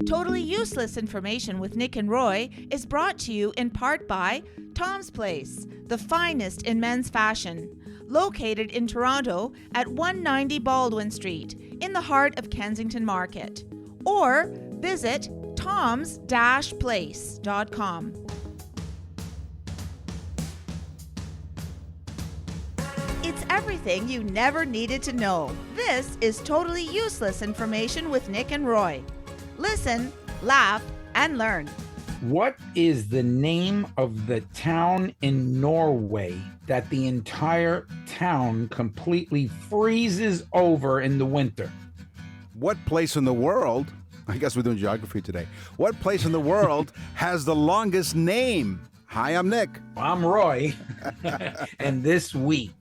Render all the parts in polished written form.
Totally Useless Information with Nick and Roy is brought to you in part by Tom's Place, the finest in men's fashion. Located in Toronto at 190 Baldwin Street, in the heart of Kensington Market. Or visit toms-place.com. It's everything you never needed to know. This is Totally Useless Information with Nick and Roy. Listen, laugh, and learn. What is the name of the town in Norway that the entire town completely freezes over in the winter? What place in the world, I guess we're doing geography today, what place in the world has the longest name? Hi, I'm Nick. I'm Roy. And this week,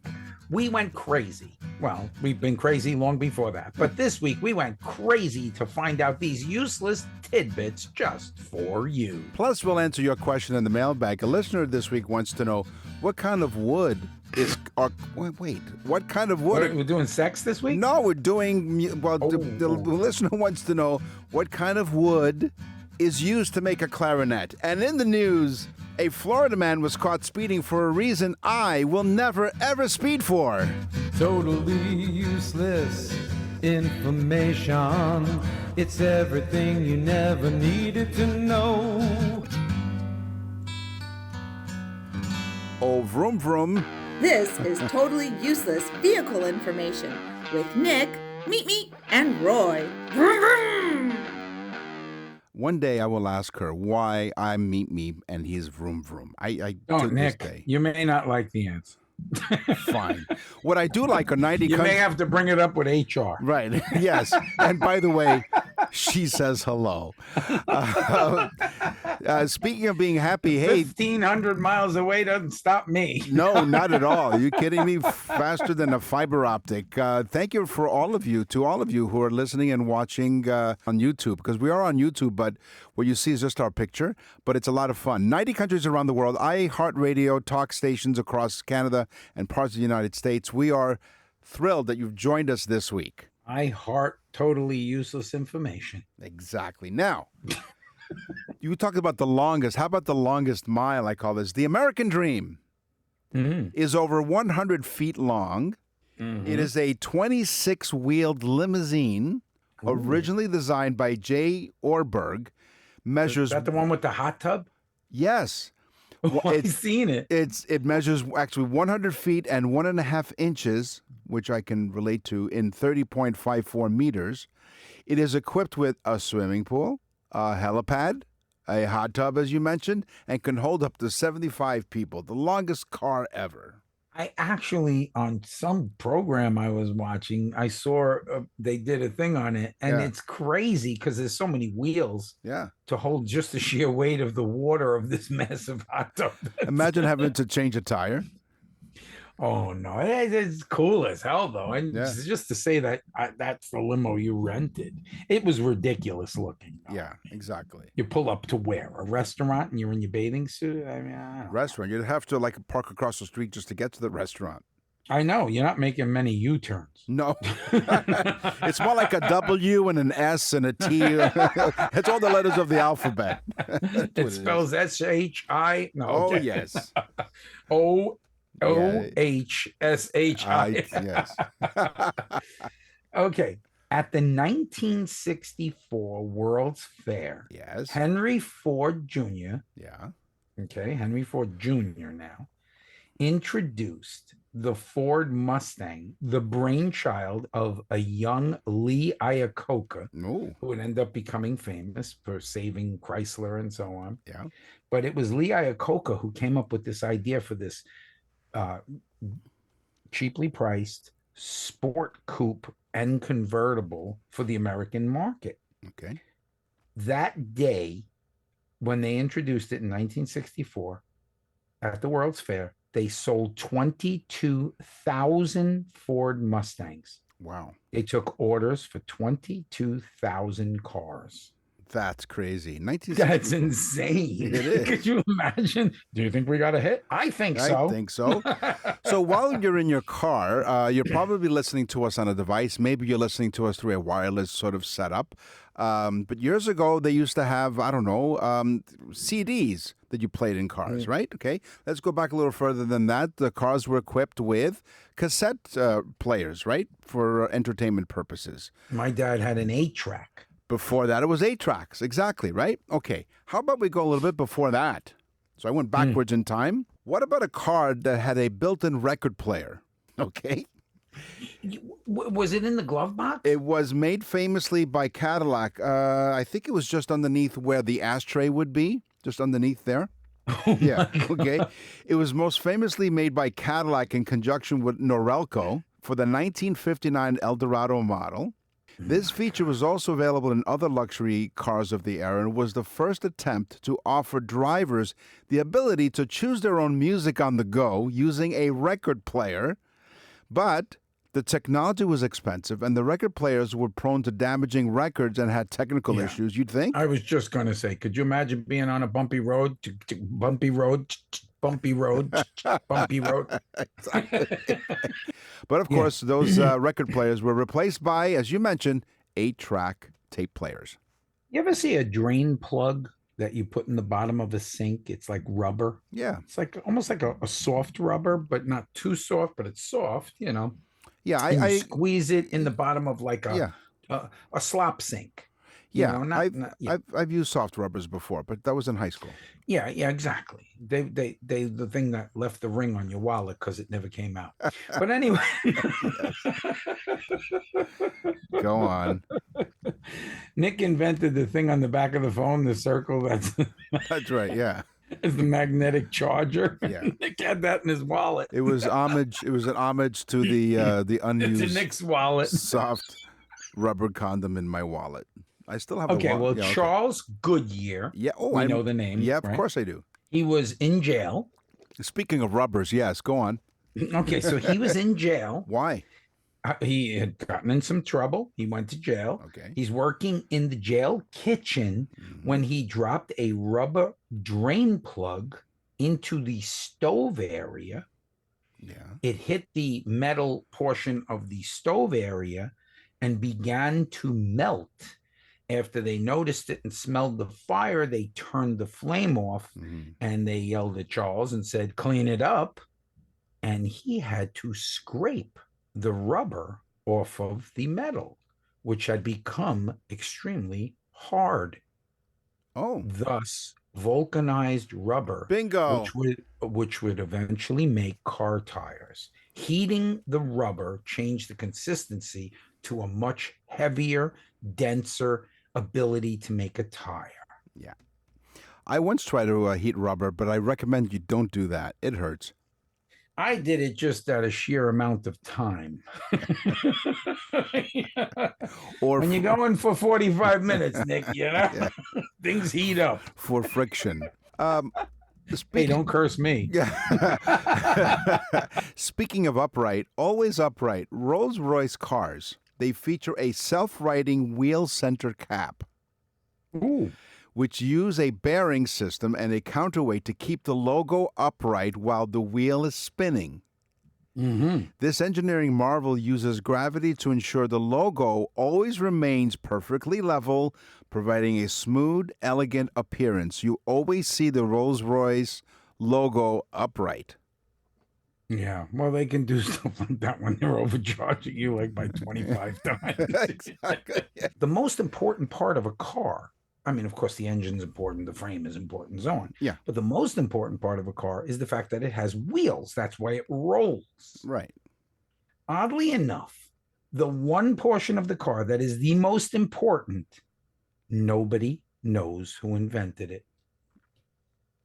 we went crazy. Well, we've been crazy long before that. But this week, we went crazy to find out these useless tidbits just for you. Plus, we'll answer your question in the mailbag. A listener this week wants to know what kind of wood is... what kind of wood... We're doing sex this week? No, we're doing... Well, the listener wants to know what kind of wood is used to make a clarinet. And in the news... a Florida man was caught speeding for a reason I will never, ever speed for. Totally useless information. It's everything you never needed to know. Oh, vroom, vroom. This is Totally Useless Vehicle Information with Nick, Meet, and Roy. Vroom, vroom. One day I will ask her why I'm Meet and he's Vroom Vroom. Don't, Nick. You may not like the answer. Fine. What I do like are 90 You may have to bring it up with HR. Right. Yes. And by the way, she says hello. Speaking of being happy, hey. 1,500 miles away doesn't stop me. No, not at all. Are you kidding me? Faster than a fiber optic. Thank you to all of you who are listening and watching on YouTube, because we are on YouTube, but what you see is just our picture, but it's a lot of fun. 90 countries around the world, iHeartRadio, talk stations across Canada and parts of the United States. We are thrilled that you've joined us this week. I heart totally useless information. Exactly. Now, you talked about the longest. How about the longest mile, I call this? The American Dream is over 100 feet long. It is a 26-wheeled limousine, originally designed by J. Orberg. Measures. Is that the one with the hot tub? Yes. I've seen it. It measures actually 100 feet and 1.5 inches, which I can relate to, in 30.54 meters. It is equipped with a swimming pool, a helipad, a hot tub, as you mentioned, and can hold up to 75 people. The longest car ever. I actually, on some program I was watching, I saw they did a thing on it, and it's crazy because there's so many wheels to hold just the sheer weight of the water of this massive hot tub. Imagine having to change a tire. Oh, no. It's cool as hell, though. And just to say that that's the limo you rented, it was ridiculous looking. Yeah, exactly. You pull up to where? A restaurant and you're in your bathing suit? I mean, I don't restaurant. You'd have to park across the street just to get to the restaurant. I know. You're not making many U-turns. No. It's more like a W and an S and a T. It's all the letters of the alphabet. It spells S-H-I. No. Oh, okay. yes. O-H-S-H-I. Yes. Okay. At the 1964 World's Fair, Henry Ford Jr. Henry Ford Jr. now introduced the Ford Mustang, the brainchild of a young Lee Iacocca, who would end up becoming famous for saving Chrysler and so on. Yeah. But it was Lee Iacocca who came up with this idea for this cheaply priced sport coupe and convertible for the American market. Okay. That day, when they introduced it in 1964 at the World's Fair, they sold 22,000 Ford Mustangs. Wow. They took orders for 22,000 cars. That's crazy. 1960. That's insane. It is. Could you imagine? Do you think we got a hit? I think so. I think so. So while you're in your car, you're probably listening to us on a device. Maybe you're listening to us through a wireless sort of setup. But years ago, they used to have, I don't know, CDs that you played in cars, right? Okay. Let's go back a little further than that. The cars were equipped with cassette players, right? For entertainment purposes. My dad had an 8-track. Before that, it was 8 tracks. Exactly, right? Okay. How about we go a little bit before that? So I went backwards in time. What about a car that had a built-in record player? Okay. Was it in the glove box? It was made famously by Cadillac. I think it was just underneath where the ashtray would be, just underneath there. Yeah, okay. It was most famously made by Cadillac in conjunction with Norelco for the 1959 Eldorado model. This feature was also available in other luxury cars of the era and was the first attempt to offer drivers the ability to choose their own music on the go using a record player. But the technology was expensive and the record players were prone to damaging records and had technical issues, you'd think? I was just going to say, could you imagine being on a bumpy road? Bumpy road. But of course, those record players were replaced by, as you mentioned, 8-track tape players. You ever see a drain plug that you put in the bottom of a sink? It's like rubber. Yeah. It's like almost like a soft rubber, but not too soft, but it's soft, you know. Yeah, I squeeze it in the bottom of like a slop sink. Yeah, I've used soft rubbers before, but that was in high school. Yeah, exactly. They the thing that left the ring on your wallet because it never came out. But anyway, go on. Nick invented the thing on the back of the phone, the circle. That's right. Yeah. Is the magnetic charger. Yeah. Nick had that in his wallet. It was homage. It was an homage to the unused it's in Nick's wallet. Soft rubber condom in my wallet. I still have. Okay, well, Charles Goodyear. Yeah. Oh, I know the name. Yeah, of course I do. He was in jail. Speaking of rubbers, yes, go on. Okay, so he was in jail. Why? He had gotten in some trouble. He went to jail. Okay. He's working in the jail kitchen when he dropped a rubber drain plug into the stove area. Yeah. It hit the metal portion of the stove area and began to melt. After they noticed it and smelled the fire, they turned the flame off and they yelled at Charles and said, "Clean it up." And he had to scrape the rubber off of the metal, which had become extremely hard. Oh. Thus, vulcanized rubber. Bingo. Which would eventually make car tires. Heating the rubber changed the consistency to a much heavier, denser ability to make a tire. Yeah. I once tried to heat rubber, but I recommend you don't do that. It hurts. I did it just at a sheer amount of time. Or when you're going for 45 minutes, Nick, things heat up. For friction. Hey, don't curse me. Speaking of upright, always upright, Rolls-Royce cars, they feature a self-righting wheel center cap. Ooh. Which use a bearing system and a counterweight to keep the logo upright while the wheel is spinning. This engineering marvel uses gravity to ensure the logo always remains perfectly level, providing a smooth, elegant appearance. You always see the Rolls-Royce logo upright. Yeah, well, they can do stuff like that when they're overcharging you like by 25 times. Exactly. The most important part of a car, I mean, of course, the engine's important, the frame is important, and so on. Yeah. But the most important part of a car is the fact that it has wheels. That's why it rolls. Right. Oddly enough, the one portion of the car that is the most important, nobody knows who invented it.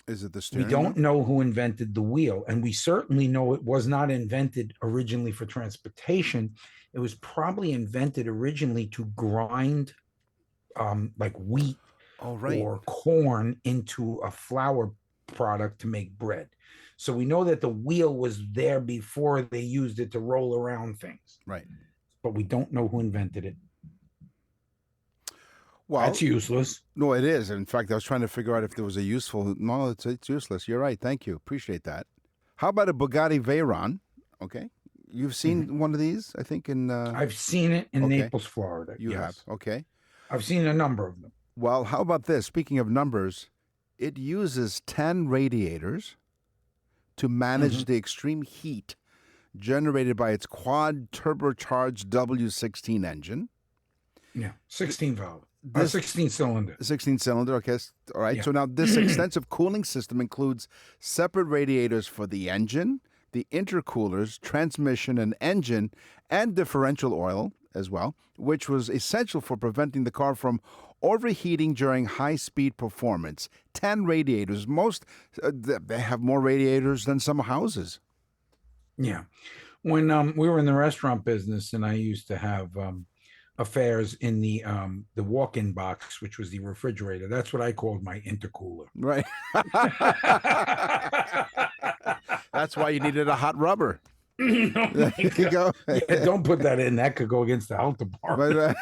Is it the steering? We don't know who invented the wheel, and we certainly know it was not invented originally for transportation. It was probably invented originally to grind like wheat or corn into a flour product to make bread. So we know that the wheel was there before they used it to roll around things. Right. But we don't know who invented it. Well, that's useless. No, it is. In fact, I was trying to figure out if there was a useful. No, it's useless. You're right. Thank you. Appreciate that. How about a Bugatti Veyron? Okay. You've seen one of these, I think, in... I've seen it in Naples, Florida. You have. Okay. I've seen a number of them. Well, how about this? Speaking of numbers, it uses 10 radiators to manage the extreme heat generated by its quad turbocharged W16 engine. Yeah, 16 valve. 16 cylinder. 16 cylinder, okay. All right. Yeah. So now this extensive cooling system includes separate radiators for the engine, the intercoolers, transmission and engine, and differential oil as well, which was essential for preventing the car from overheating during high-speed performance. 10 radiators. Most, they have more radiators than some houses. Yeah. When we were in the restaurant business and I used to have affairs in the walk-in box, which was the refrigerator, that's what I called my intercooler. Right. That's why you needed a hot rubber. There you go. Yeah, don't put that in. That could go against the health department.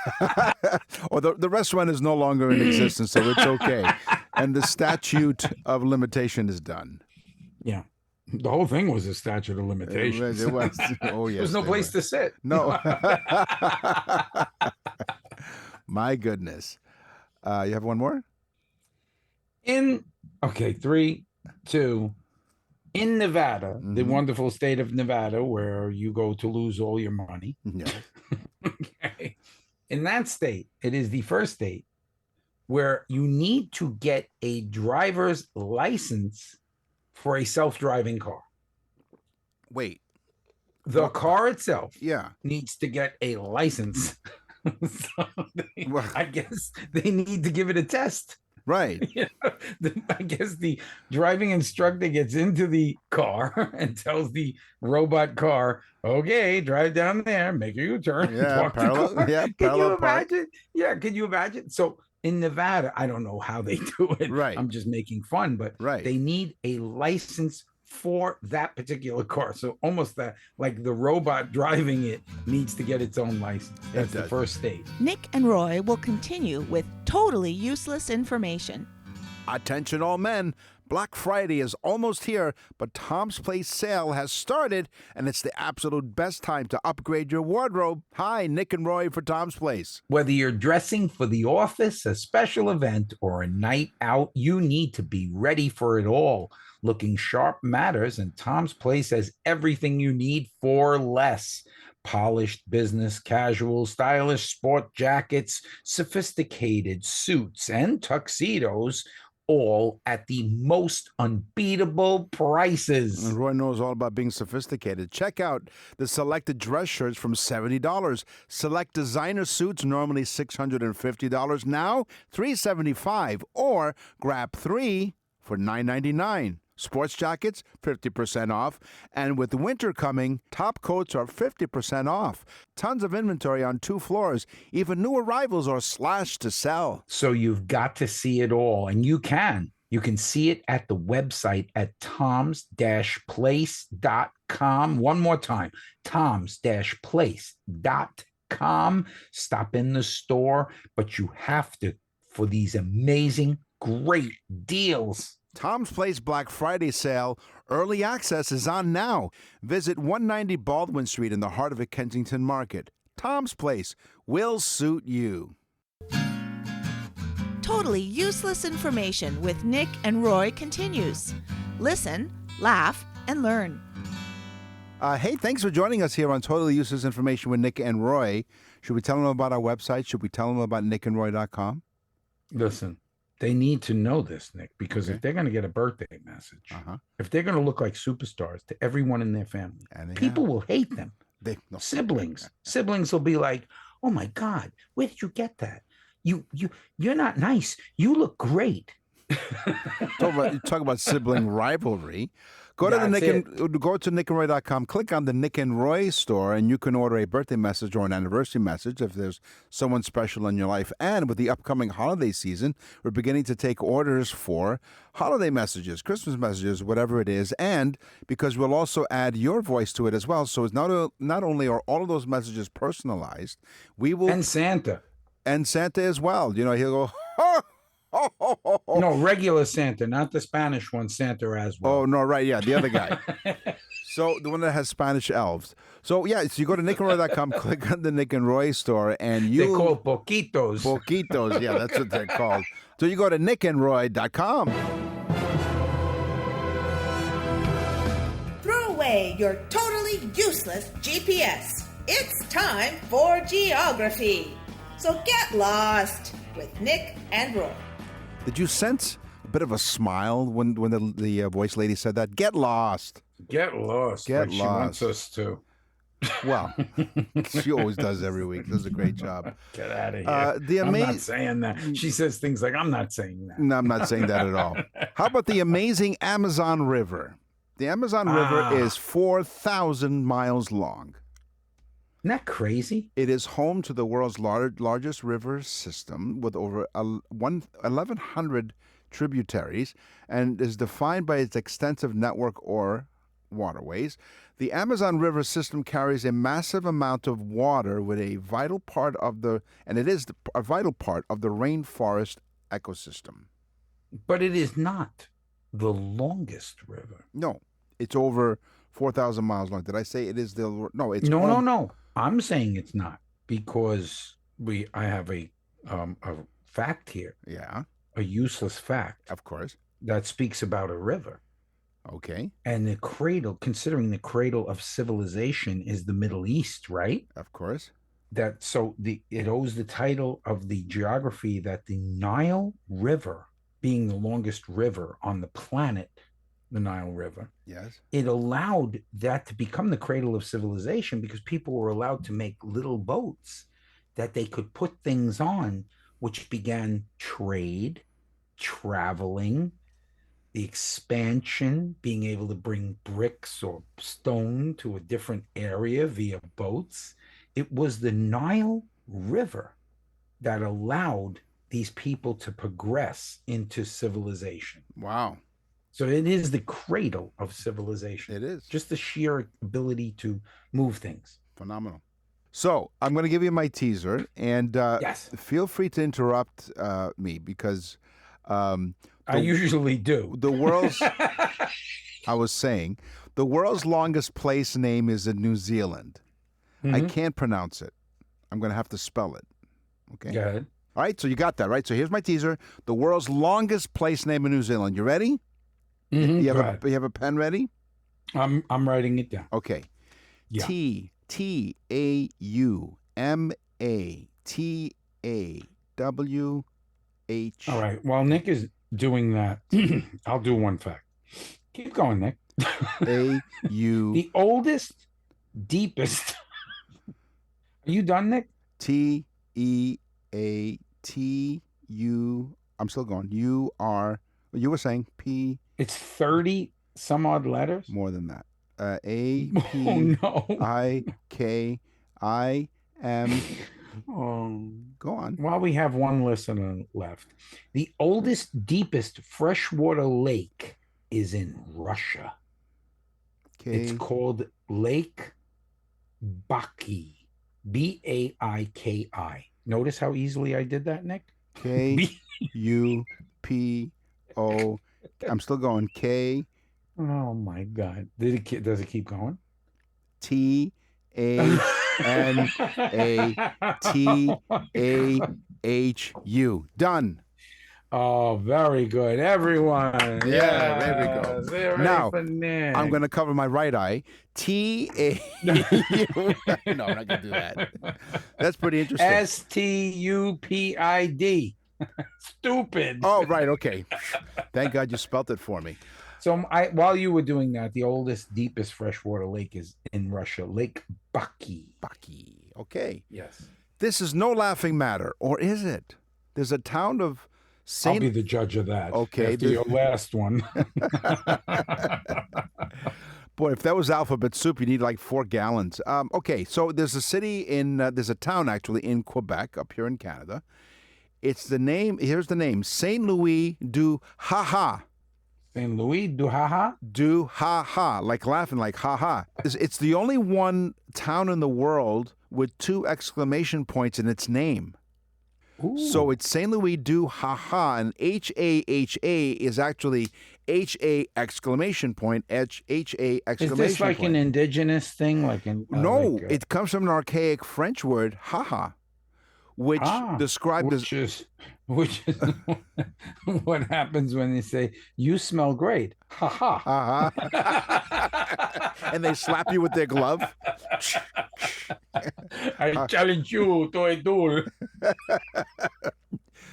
Or the restaurant is no longer in existence, so it's okay. And the statute of limitation is done. Yeah. The whole thing was a statute of limitations. It was. Oh, yes. There's no place to sit. No. My goodness. You have one more? 3, 2. In Nevada, the wonderful state of Nevada, where you go to lose all your money. Yeah. Okay. In that state, it is the first state where you need to get a driver's license for a self-driving car. Wait. The car itself needs to get a license. So I guess they need to give it a test. Right. I guess the driving instructor gets into the car and tells the robot car, okay, drive down there, make a U-turn. Yeah, parallel. Yeah, can you imagine? Yeah, can you imagine? So in Nevada, I don't know how they do it. Right. I'm just making fun, but they need a license for that particular car. So almost that, like the robot driving it needs to get its own license. That's the first stage. Nick and Roy will continue with totally useless information. Attention all men. Black Friday is almost here, but Tom's Place sale has started, and it's the absolute best time to upgrade your wardrobe. Hi, Nick and Roy for Tom's Place. Whether you're dressing for the office, a special event, or a night out, you need to be ready for it all. Looking sharp matters, and Tom's Place has everything you need for less. Polished business casual, stylish sport jackets, sophisticated suits, and tuxedos, all at the most unbeatable prices. And Roy knows all about being sophisticated. Check out the selected dress shirts from $70. Select designer suits, normally $650, now $375, or grab 3 for $9.99. Sports jackets, 50% off. And with winter coming, top coats are 50% off. Tons of inventory on 2 floors. Even new arrivals are slashed to sell. So you've got to see it all. And you can. You can see it at the website at toms-place.com. One more time, toms-place.com. Stop in the store, but you have to for these amazing, great deals. Tom's Place Black Friday sale. Early access is on now. Visit 190 Baldwin Street in the heart of a Kensington Market. Tom's Place will suit you. Totally useless information with Nick and Roy continues. Listen, laugh, and learn. Hey, thanks for joining us here on Totally Useless Information with Nick and Roy. Should we tell them about our website? Should we tell them about nickandroy.com? Listen. They need to know this, Nick, because if they're going to get a birthday message, if they're going to look like superstars to everyone in their family, people will hate them. Siblings will be like, "Oh my God, where did you get that? You're not nice. You look great." Talk about sibling rivalry. Go to nickandroy.com, click on the Nick and Roy store, and you can order a birthday message or an anniversary message if there's someone special in your life. And with the upcoming holiday season, we're beginning to take orders for holiday messages, Christmas messages, whatever it is. And because we'll also add your voice to it as well. So it's not only are all of those messages personalized, we will... And Santa. And Santa as well. You know, he'll go, ho, ho, ho, ho, ho. No, regular Santa, not the Spanish one, Santa as well. Oh, no, right. Yeah, the other guy. So the one that has Spanish elves. So, yeah, so you go to nickandroy.com, click on the Nick and Roy store, and you... They're called poquitos. Poquitos, yeah, that's what they're called. So you go to nickandroy.com. Throw away your totally useless GPS. It's time for geography. So get lost with Nick and Roy. Did you sense a bit of a smile when the voice lady said that? Get lost. Get lost. Get like lost. She wants us to. Well, she always does every week. Does a great job. Get out of here. I'm not saying that. She says things like, I'm not saying that. No, I'm not saying that at all. How about the amazing Amazon River? The Amazon River is 4,000 miles long. Isn't that crazy? It is home to the world's largest river system with over 1,100 tributaries and is defined by its extensive network or waterways. The Amazon River system carries a massive amount of water with a vital part of a vital part of the rainforest ecosystem. But it is not the longest river. No, it's over 4,000 miles long. Did I say it is the... No, it's... No. I'm saying it's not because I have a fact here. Yeah. A useless fact. Of course. That speaks about a river. Okay. And the cradle, considering the cradle of civilization is the Middle East, right? Of course. It owes the title of the geography that the Nile River, being the longest river on the planet, the Nile River. Yes. It allowed that to become the cradle of civilization because people were allowed to make little boats that they could put things on, which began trade, traveling, the expansion, being able to bring bricks or stone to a different area via boats. It was the Nile River that allowed these people to progress into civilization. Wow. So it is the cradle of civilization. It is. Just the sheer ability to move things. Phenomenal. So I'm going to give you my teaser, and yes, feel free to interrupt me because I usually do. The world's, I was saying, the world's longest place name is in New Zealand. Mm-hmm. I can't pronounce it. I'm going to have to spell it. Okay. Go ahead. All right. So you got that, right? So here's my teaser. The world's longest place name in New Zealand. You ready? Mm-hmm. You have a pen ready? I'm writing it down. Okay. Yeah. TAUMATAWH. All right. While Nick is doing that, I'll do one fact. Keep going, Nick. The oldest, deepest. Are you done, Nick? TEATU. I'm still going. You were saying P. It's 30 some odd letters. More than that. APIKIM. Go on. While we have one listener left, the oldest, deepest freshwater lake is in Russia. Okay. It's called Lake Baiki. Baiki. Notice how easily I did that, Nick? KUPO. I'm still going. K. Oh my God! Does it keep going? TANATAHU. Done. Oh, very good, everyone. Yeah, there we go. Now, I'm going to cover my right eye. TAU. No, I'm not going to do that. That's pretty interesting. STUPID. Stupid. Oh, right. Okay. Thank God you spelt it for me. So while you were doing that, the oldest, deepest freshwater lake is in Russia, Lake Baiki. Baiki. Okay. Yes. This is no laughing matter, or is it? There's a town of I'll be the judge of that. Okay. After your last one. Boy, if that was alphabet soup, you need like 4 gallons. Okay, so there's a town actually in Quebec, up here in Canada. Here's the name, Saint Louis du Ha-Ha. Saint Louis du Ha-Ha? Du Ha-Ha, like laughing, like ha-ha. It's the only one town in the world with 2 exclamation points in its name. Ooh. So it's St. Louis do ha-ha, and H-A-H-A is actually H-A exclamation point, H-A exclamation point. Is this like an indigenous thing? No, it comes from an archaic French word, ha-ha, which described which is what happens when they say, you smell great. Ha-ha. Ha-ha. And they slap you with their glove. I challenge you to a duel.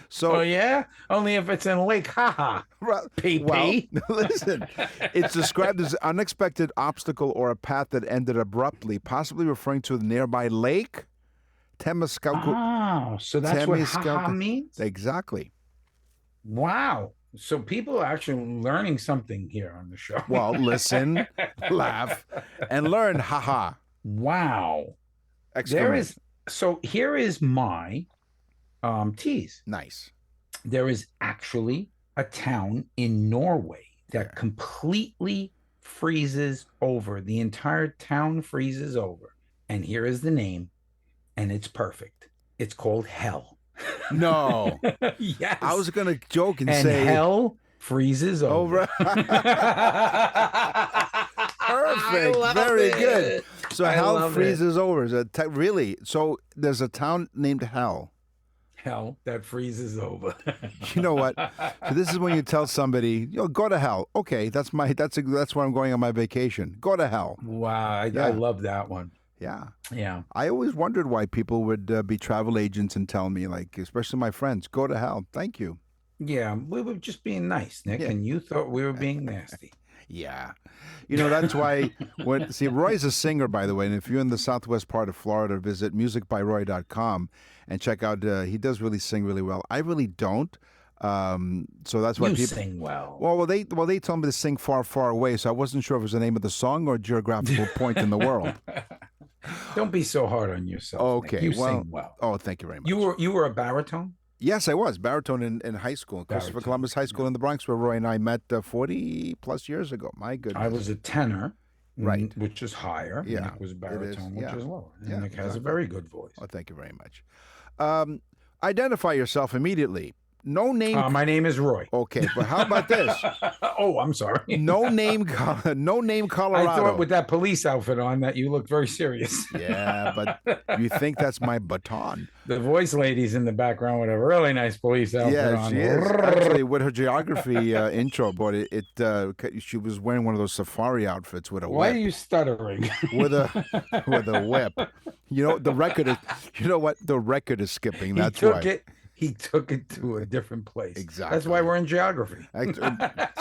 So, oh yeah, only if it's in Lake Haha. Pee-pee. Well, listen, it's described as an unexpected obstacle or a path that ended abruptly, possibly referring to the nearby lake. Temiscalco. Oh, so that's what haha means? Exactly. Wow. So people are actually learning something here on the show. Well, listen, laugh, and learn haha. Wow. So here is my tease. Nice. There is actually a town in Norway that completely freezes over. The entire town freezes over. And here is the name, and it's perfect. It's called Hell. No. Yes. I was going to joke and say Hell freezes over. Perfect. Very good. So Hell freezes over. Really? So there's a town named Hell. Hell that freezes over. You know what? So this is when you tell somebody, go to hell. Okay, that's where I'm going on my vacation. Go to hell. Wow, I love that one. Yeah. Yeah. I always wondered why people would be travel agents and tell me, especially my friends, go to hell. Thank you. Yeah, we were just being nice, Nick, and you thought we were being nasty. Yeah. That's why Roy's a singer, by the way, and if you're in the southwest part of Florida, visit musicbyroy.com and check out, he does really sing really well. I really don't. So that's why you people sing well. Well, they told me to sing Far, Far Away, so I wasn't sure if it was the name of the song or a geographical point in the world. Don't be so hard on yourself. Okay. Nick. You sing well. Oh, thank you very much. You were a baritone? Yes, I was. Baritone in high school, Christopher Columbus High School in the Bronx, where Roy and I met 40 plus years ago. My goodness. I was a tenor, right, which is higher. Yeah. Nick was baritone, which is lower. And yeah, Nick has a very good voice. Oh, thank you very much. Identify yourself immediately. No name. My name is Roy. Okay, but how about this? Oh, I'm sorry. No name Colorado. I thought with that police outfit on that you look very serious. Yeah, but you think that's my baton. The voice lady's in the background with a really nice police outfit on. Yeah, she is. Actually, with her geography intro, but she was wearing one of those safari outfits with a whip. Why are you stuttering? With a whip. The record is. You know what? The record is skipping. That's why. He took it to a different place. Exactly. That's why we're in geography.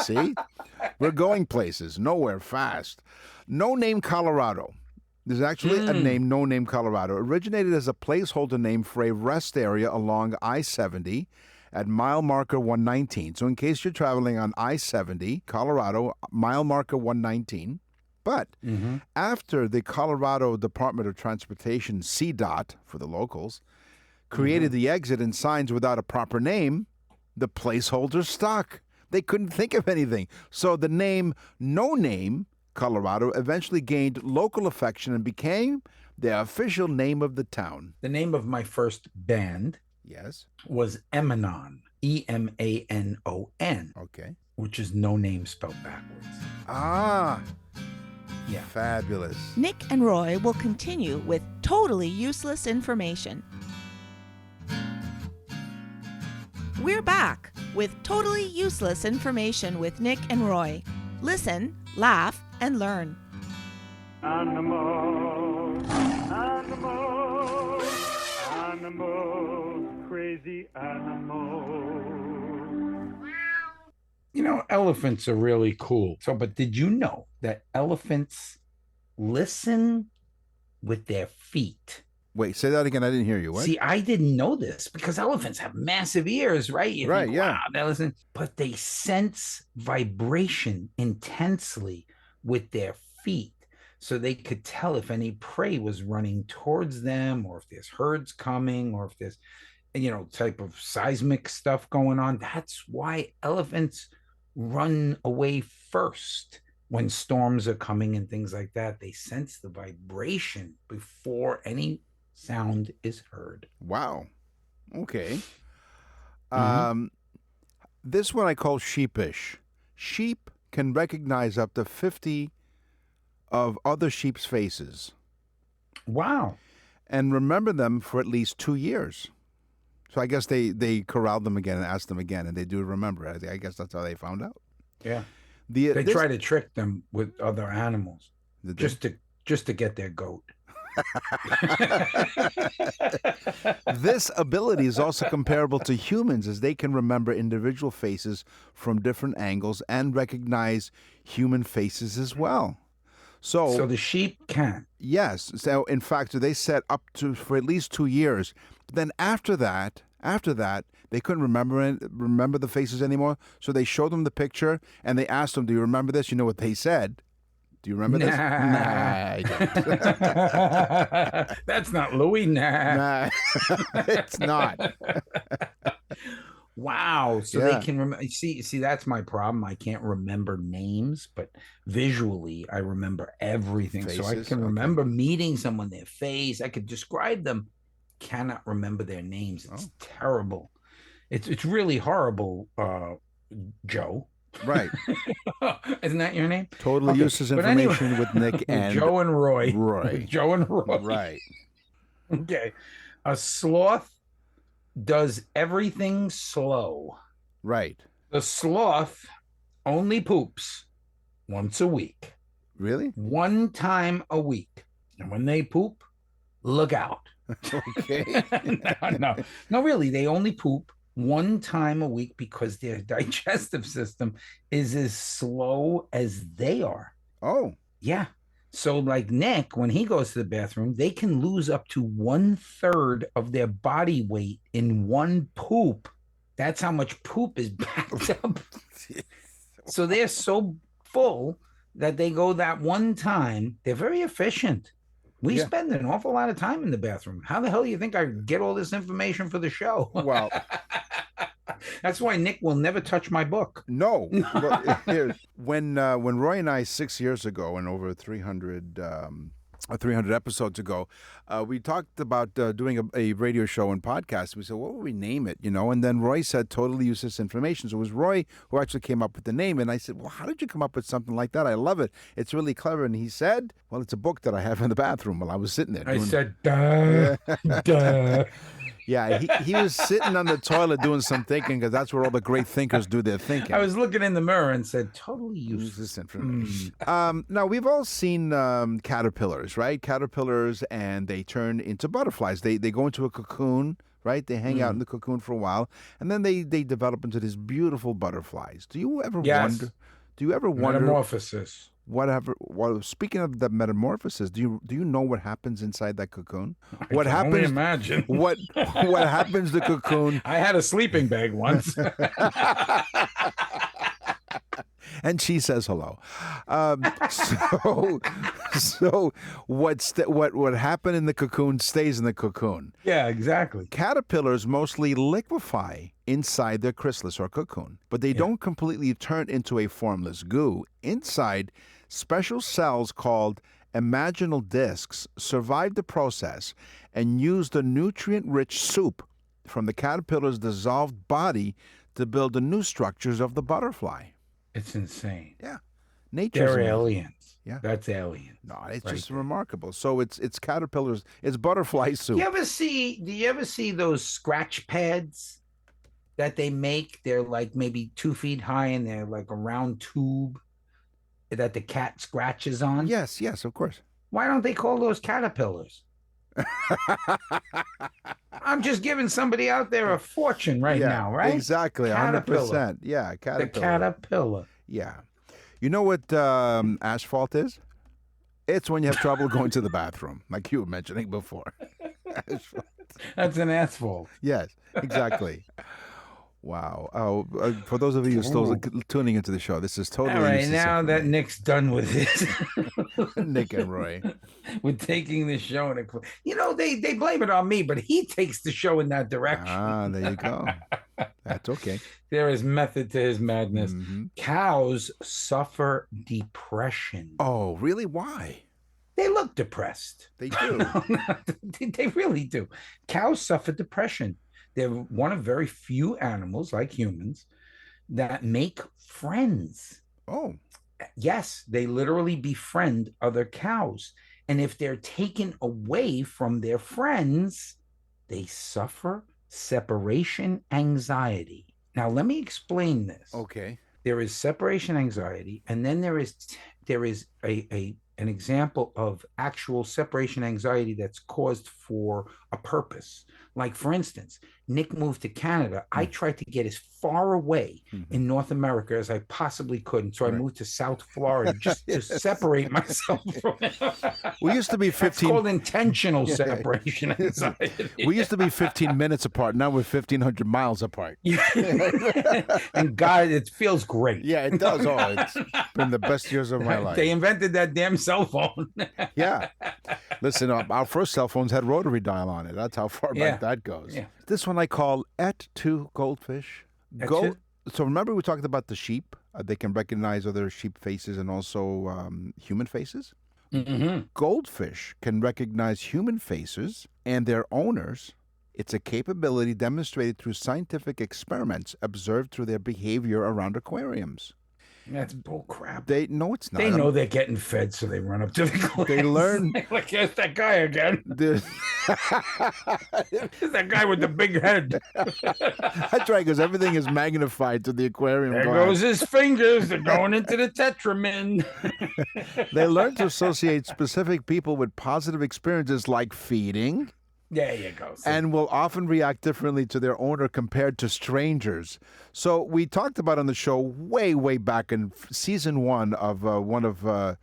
See? We're going places, nowhere fast. No Name Colorado. There's actually a name, No Name Colorado. Originated as a placeholder name for a rest area along I-70 at mile marker 119. So in case you're traveling on I-70, Colorado, mile marker 119. But after the Colorado Department of Transportation, CDOT for the locals, created the exit and signs without a proper name, the placeholder stuck. They couldn't think of anything. So the name No Name Colorado eventually gained local affection and became the official name of the town. The name of my first band was Emanon, E-M-A-N-O-N. Okay. Which is no name spelled backwards. Ah. Yeah. Fabulous. Nick and Roy will continue with totally useless information. We're back with totally useless information with Nick and Roy. Listen, laugh, and learn. Animals, animals, animals, crazy animals. Elephants are really cool. But did you know that elephants listen with their feet? Wait, say that again. I didn't hear you. What? See, I didn't know this because elephants have massive ears, right? You think, wow, they listen. But they sense vibration intensely with their feet. So they could tell if any prey was running towards them, or if there's herds coming, or if there's, type of seismic stuff going on. That's why elephants run away first. When storms are coming and things like that, they sense the vibration before any sound is heard. Wow. Okay. This one I call sheepish. Sheep can recognize up to 50 of other sheep's faces. Wow. And remember them for at least 2 years. So I guess they corralled them again and asked them again, and they do remember. I guess that's how they found out. Yeah. They try to trick them with other animals just to get their goat. This ability is also comparable to humans, as they can remember individual faces from different angles and recognize human faces as well. So the sheep can. Yes. So in fact, they set up to for at least 2 years. But then after that, they couldn't remember the faces anymore. So they showed them the picture and they asked them, "Do you remember this?" You know what they said? Do you remember this? Nah, I don't. That's not Louis. Nah, it's not. Wow. So they can remember. See, that's my problem. I can't remember names, but visually, I remember everything. Faces? So I can remember meeting someone, their face. I could describe them. Cannot remember their names. It's terrible. It's really horrible, Joe. Right. Isn't that your name? Totally useless information anyway, with Nick and Joe and Roy. Joe and Roy. Right. Okay. A sloth does everything slow. Right. The sloth only poops once a week. Really? One time a week. And when they poop, look out. Okay. No, really. They only poop one time a week because their digestive system is as slow as they are. Oh. Yeah. So like Nick, when he goes to the bathroom, they can lose up to 1/3 of their body weight in one poop. That's how much poop is backed up. So they're so full that they go that one time. They're very efficient. We spend an awful lot of time in the bathroom. How the hell do you think I get all this information for the show? Well, that's why Nick will never touch my book. No. Well, when Roy and I 6 years ago, and over 300 episodes ago, we talked about doing a radio show and podcast. We said, what would we name it? And then Roy said, totally useless information. So it was Roy who actually came up with the name. And I said, well, how did you come up with something like that? I love it. It's really clever. And he said, well, it's a book that I have in the bathroom while I was sitting there. I said, duh, duh. Yeah, he was sitting on the toilet doing some thinking, because that's where all the great thinkers do their thinking. I was looking in the mirror and said, totally useless information. Now, we've all seen caterpillars, right? Caterpillars, and they turn into butterflies. They go into a cocoon, right? They hang out in the cocoon for a while, and then they develop into these beautiful butterflies. Do you ever wonder? Do you ever wonder? Metamorphosis. Whatever. Well, speaking of the metamorphosis, do you know what happens inside that cocoon? What happens? Only imagine. What happens to the cocoon? I had a sleeping bag once. And she says hello. So what happened in the cocoon stays in the cocoon. Yeah, exactly. Caterpillars mostly liquefy inside their chrysalis or cocoon, but they don't completely turn into a formless goo. Inside, special cells called imaginal discs survive the process and use the nutrient-rich soup from the caterpillar's dissolved body to build the new structures of the butterfly. It's insane. Yeah. Nature's They're aliens. Yeah. That's alien. No, it's just remarkable. So it's caterpillars, it's butterfly soup. Do you ever see those scratch pads that they make? They're like maybe 2 feet high, and they're like a round tube that the cat scratches on? Yes, of course. Why don't they call those caterpillars? I'm just giving somebody out there a fortune now, right? Exactly, 100%. Yeah, caterpillar. The caterpillar. Yeah. You know what asphalt is? It's when you have trouble going to the bathroom, like you were mentioning before. That's an asphalt. Yes, exactly. Wow. Oh, for those of you still tuning into the show, this is totally all right. Now that Nick's done with it, Nick and Roy, with taking the show in they blame it on me, but he takes the show in that direction. Ah, there you go. That's okay. There is method to his madness. Mm-hmm. Cows suffer depression. Oh, really? Why? They look depressed. They do. They really do. Cows suffer depression. They're one of very few animals, like humans, that make friends. Oh. Yes, they literally befriend other cows. And if they're taken away from their friends, they suffer separation anxiety. Now, let me explain this. Okay. There is separation anxiety, and then there is an example of actual separation anxiety that's caused for a purpose. Like, for instance, Nick moved to Canada. I tried to get as far away in North America as I possibly could. And so I moved to South Florida just to separate myself from it. We used to be 15. It's called intentional separation anxiety. We used to be 15 minutes apart. Now we're 1,500 miles apart. And God, it feels great. Yeah, it does. Oh, it's been the best years of my life. They invented that damn cell phone. Yeah. Listen, our first cell phones had rotary dial on it. That's how far back that goes. Yeah. This one I call Et2 Goldfish. So remember we talked about the sheep? They can recognize other sheep faces and also human faces. Mm-hmm. Goldfish can recognize human faces and their owners. It's a capability demonstrated through scientific experiments observed through their behavior around aquariums. That's bull crap. No, it's not. They know they're getting fed, so they run up to the glass. They learn. Like, here's that guy again. Here's that guy with the big head. That's right, because everything is magnified to the aquarium. There glass. goes his fingers. They're going into the Tetramin. They learn to associate specific people with positive experiences like feeding. There you go. And will often react differently to their owner compared to strangers. So we talked about on the show way, way back in season 1 of 12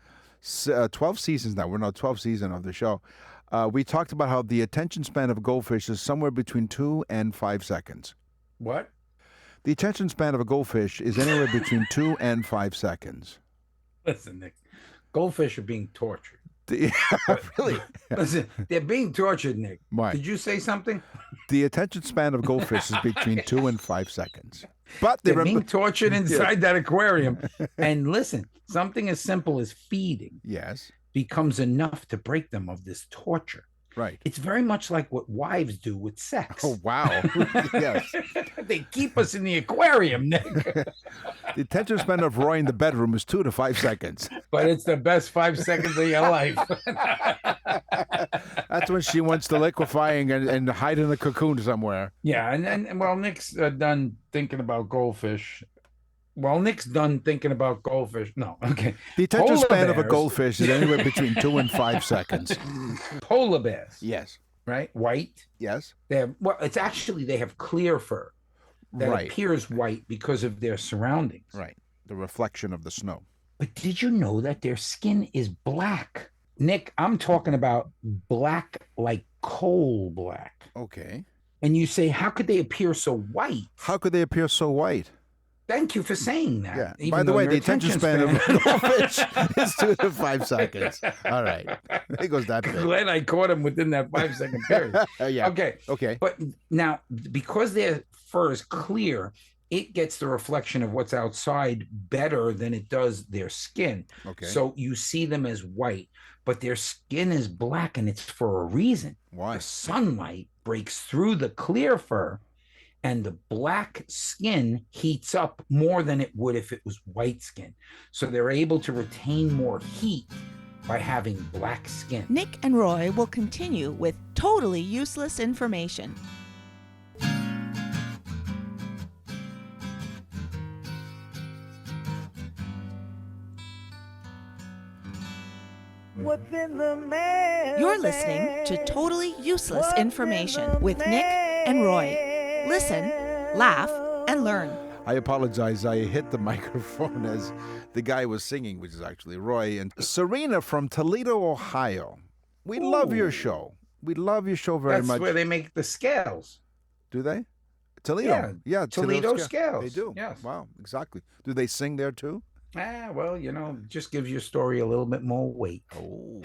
seasons now. We're now 12 season of the show. We talked about how the attention span of a goldfish is somewhere between 2 and 5 seconds. What? The attention span of a goldfish is anywhere between 2 and 5 seconds. Listen, Nick, goldfish are being tortured. Really? Listen, they're being tortured, Nick. Why? Did you say something? The attention span of goldfish is between 2 and 5 seconds. But they're being tortured inside that aquarium. And listen, something as simple as feeding becomes enough to break them of this torture. Right. It's very much like what wives do with sex. Oh, wow. Yes. They keep us in the aquarium, Nick. The attention span of Roy in the bedroom is 2 to 5 seconds. But it's the best 5 seconds of your life. That's when she wants to liquefy and hide in a cocoon somewhere. Yeah, and well, Nick's done thinking about goldfish. Well, Nick's done thinking about goldfish. No, okay. The attention span of a goldfish is anywhere between 2 and 5 seconds. Polar bears. Yes. Right? White. Yes. They have, well, it's actually, they have clear fur that appears white because of their surroundings. Right. The reflection of the snow. But did you know that their skin is black? Nick, I'm talking about black, like coal black. Okay. And you say, how could they appear so white? How could they appear so white? Thank you for saying that. Yeah. By the way, the attention span of a goldfish is 2 to 5 seconds. All right. It goes that big. Glad I caught him within that 5-second period. Yeah. Okay. Okay. But now, because their fur is clear, it gets the reflection of what's outside better than it does their skin. Okay. So you see them as white, but their skin is black, and it's for a reason. Why? The sunlight breaks through the clear fur, and the black skin heats up more than it would if it was white skin. So they're able to retain more heat by having black skin. Nick and Roy will continue with totally useless information. You're listening to Totally Useless Information with Nick and Roy. Listen, laugh, and learn. I apologize. I hit the microphone as the guy was singing, which is actually Roy. And Serena from Toledo, Ohio. We love your show. We love your show very much. That's where they make the scales. Do they? Toledo. Yeah, Toledo scales. They do. Yes. Wow, exactly. Do they sing there too? Well, just gives your story a little bit more weight. Oh.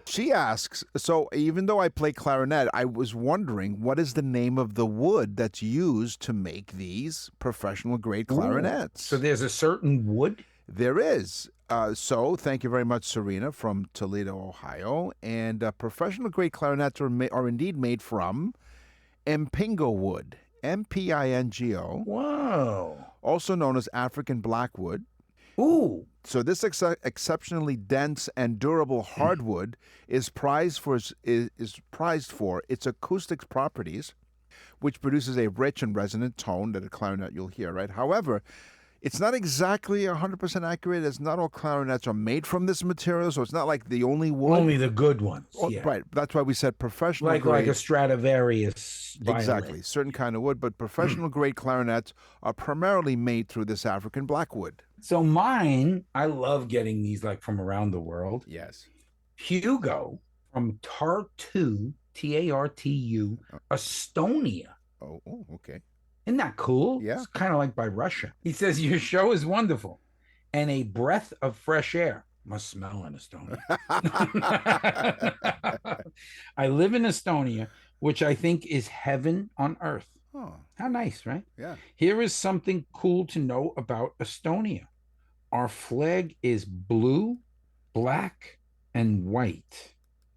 She asks, so even though I play clarinet, I was wondering, what is the name of the wood that's used to make these professional grade clarinets? So there's a certain wood? There is. So thank you very much, Serena from Toledo, Ohio. And professional grade clarinets are indeed made from Mpingo wood, Mpingo. Whoa. Also known as African blackwood. Ooh. So this exceptionally dense and durable hardwood is prized for its acoustic properties, which produces a rich and resonant tone that a clarinet you'll hear, right? However, it's not exactly 100% accurate, as not all clarinets are made from this material, so it's not like the only wood. Only the good ones. Yeah. Right. That's why we said professional like grade. a Stradivarius violin. Exactly. Certain kind of wood, but professional grade clarinets are primarily made through this African blackwood. So mine, I love getting these like from around the world. Yes. Hugo from Tartu, Tartu, Estonia. Oh, okay. Isn't that cool? Yeah. It's kind of like by Russia. He says, your show is wonderful and a breath of fresh air. Must smell in Estonia. I live in Estonia, which I think is heaven on earth. Oh. How nice, right? Yeah. Here is something cool to know about Estonia. Our flag is blue, black, and white.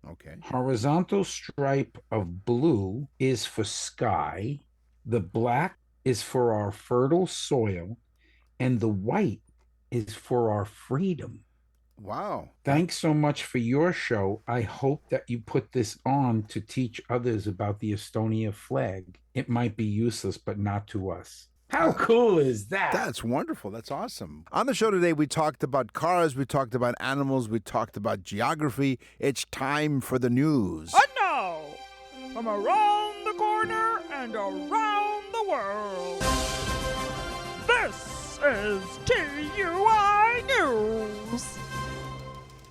Okay. Horizontal stripe of blue is for sky. The black is for our fertile soil. And the white is for our freedom. Wow. Thanks so much for your show. I hope that you put this on to teach others about the Estonia flag. It might be useless, but not to us. How cool is that? That's wonderful. That's awesome. On the show today, we talked about cars, we talked about animals, we talked about geography. It's time for the news. And now, from around the corner and around the world, this is TUI News.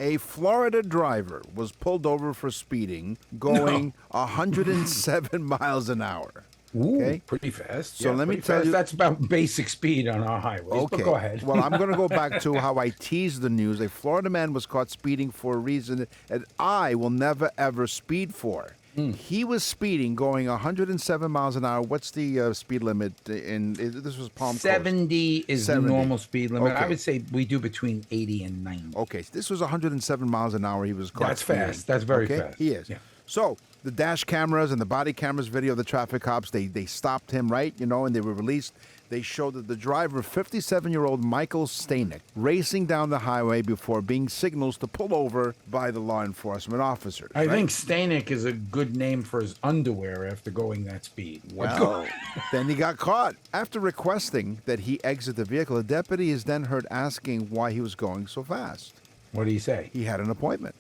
A Florida driver was pulled over for speeding going 107 miles an hour. Ooh, okay, pretty fast. So let me tell you, that's about basic speed on our highways. Okay, but go ahead. Well, I'm going to go back to how I teased the news. A Florida man was caught speeding for a reason that I will never ever speed for. He was speeding, going 107 miles an hour. What's the speed limit? This was Palm Coast. 70 is the normal speed limit. Okay. I would say we do between 80 and 90. Okay, this was 107 miles an hour. He was caught. That's speeding. fast. That's very fast. He is. Yeah. So the dash cameras and the body cameras video of the traffic cops, they stopped him, right? And they were released. They showed that the driver, 57-year-old Michael Stanek, racing down the highway before being signaled to pull over by the law enforcement officers. I think Stanek is a good name for his underwear after going that speed. Well, then he got caught. After requesting that he exit the vehicle, the deputy is then heard asking why he was going so fast. What did he say? He had an appointment.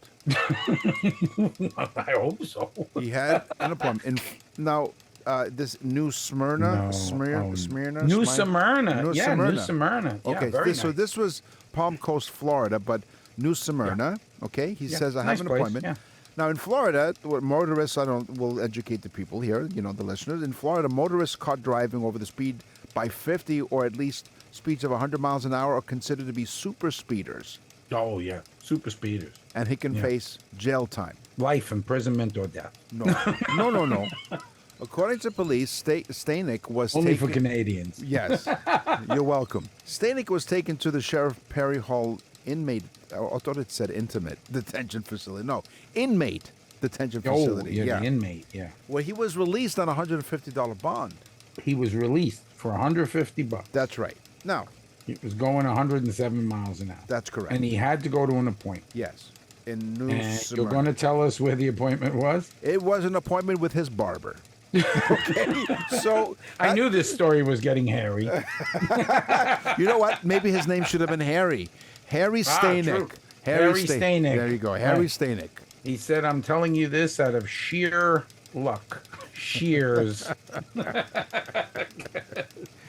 I hope so. He had an appointment. Now, this New Smyrna, Smyrna. New Smyrna. New Smyrna. Okay, nice. So this was Palm Coast, Florida, but New Smyrna. Yeah. Okay, he says I have an appointment. Yeah. Now in Florida, motorists, will educate the people here, the listeners. In Florida, motorists caught driving over the speed by 50 or at least speeds of 100 miles an hour are considered to be super speeders. Oh yeah, super speeders. And he can face jail time, life imprisonment or death. No. According to police, Stanek was only for Canadians. Yes, you're welcome. Stanek was taken to the Sheriff Perry Hall inmate. I thought it said intimate detention facility. No, inmate detention facility. The inmate. Yeah. Well, he was released on a $150 bond. He was released for $150. That's right. Now, he was going 107 miles an hour. That's correct. And he had to go to an appointment. Yes. In New Smyrna. You're going to tell us where the appointment was? It was an appointment with his barber. Okay, so I knew this story was getting hairy. You know what? Maybe his name should have been Harry. Harry Stanek. Harry Stanek. There you go. Harry Stanek. He said, I'm telling you this out of sheer luck. Shears.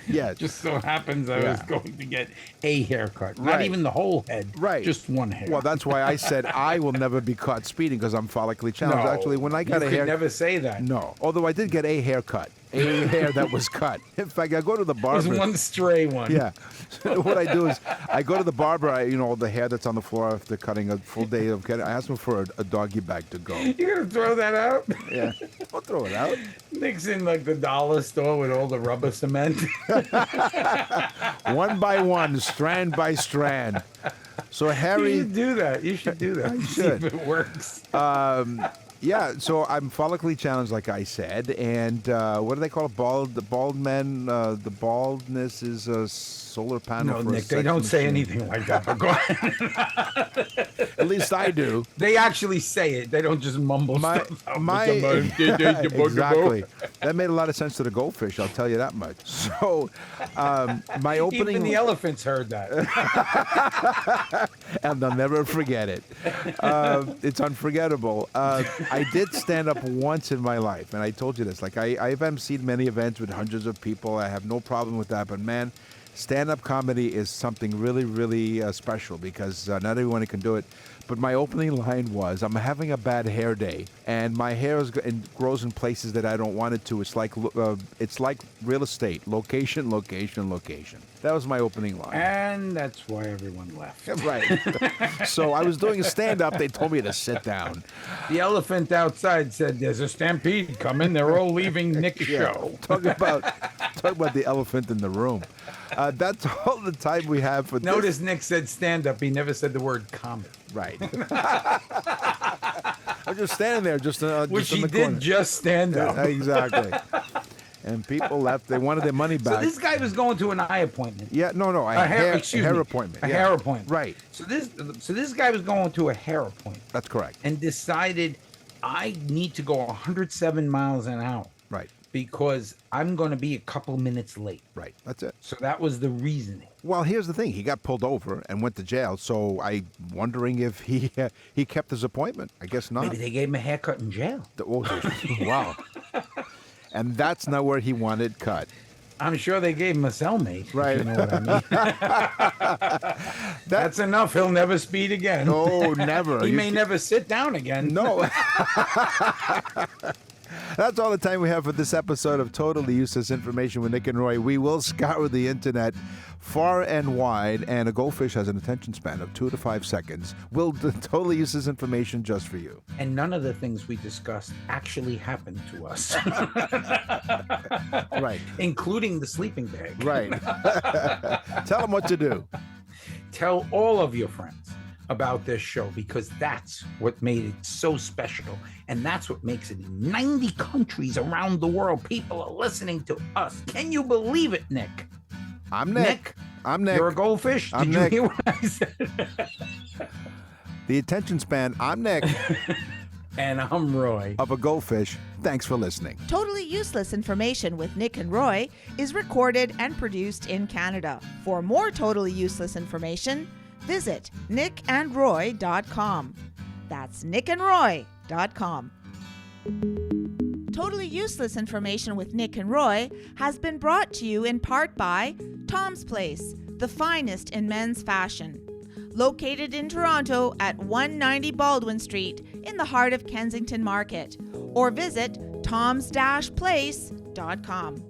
Yeah. Just so happens I was going to get a haircut. Not even the whole head. Right. Just one hair. Well, that's why I said I will never be caught speeding because I'm follically challenged. No, actually, when I got you a hair, could never say that. No. Although I did get a haircut. A hair that was cut. In fact, I go to the barber. There's one stray one. Yeah. What I do is I go to the barber. The hair that's on the floor after cutting a full day of cutting. I ask him for a doggy bag to go. You're gonna throw that out? Yeah. I'll throw it out. Mix in like the dollar store with all the rubber cement. One by one, strand by strand. So Harry, You should do that. I should. See if it works. Yeah, so I'm follically challenged, like I said, and what do they call it? The bald men. The baldness is a solar panel. No, Nick, they don't say anything like that. But go ahead. At least I do. They actually say it. They don't just mumble stuff out. Exactly. That made a lot of sense to the goldfish. I'll tell you that much. So, my opening. Even the elephants heard that, and they'll never forget it. It's unforgettable. I did stand up once in my life, and I told you this. Like I've emceed many events with hundreds of people. I have no problem with that. But man, stand-up comedy is something really, really special because not everyone can do it. But my opening line was, I'm having a bad hair day, and my hair grows in places that I don't want it to. It's like real estate, location, location, location. That was my opening line. And that's why everyone left. Right. So I was doing a stand-up. They told me to sit down. The elephant outside said, there's a stampede coming. They're all leaving Nick's show. Talk about the elephant in the room. That's all the time we have for Notice Nick said stand-up. He never said the word comedy. Right. I'm just standing there, which just in he the did corner. just stand up. Exactly. And people left. They wanted their money back. So this guy was going to an eye appointment. Yeah, no, a hair appointment. A hair appointment. Right. So this guy was going to a hair appointment. That's correct. And decided, I need to go 107 miles an hour. Right. Because I'm going to be a couple minutes late. Right. That's it. So that was the reasoning. Well, here's the thing. He got pulled over and went to jail. So I'm wondering if he kept his appointment. I guess not. Maybe they gave him a haircut in jail. Wow. And that's not where he wanted cut. I'm sure they gave him a cellmate. Right. You know what I mean? That's enough. He'll never speed again. Oh, never. He may never sit down again. No. That's all the time we have for this episode of Totally Useless Information with Nick and Roy. We will scour the internet far and wide, and a goldfish has an attention span of 2 to 5 seconds. We'll totally use this information just for you. And none of the things we discussed actually happened to us. Right. Including the sleeping bag. Right. Tell them what to do. Tell all of your friends about this show, because that's what made it so special, and that's what makes it in 90 countries around the world. People are listening to us. Can you believe it, Nick? I'm Nick. I'm Nick. You're a goldfish? I'm Did Nick. You hear what I said? The attention span, I'm Nick. And I'm Roy. Of a goldfish. Thanks for listening. Totally Useless Information with Nick and Roy is recorded and produced in Canada. For more totally useless information, visit nickandroy.com. That's nickandroy.com. Totally Useless Information with Nick and Roy has been brought to you in part by Tom's Place, the finest in men's fashion. Located in Toronto at 190 Baldwin Street in the heart of Kensington Market. Or visit toms-place.com.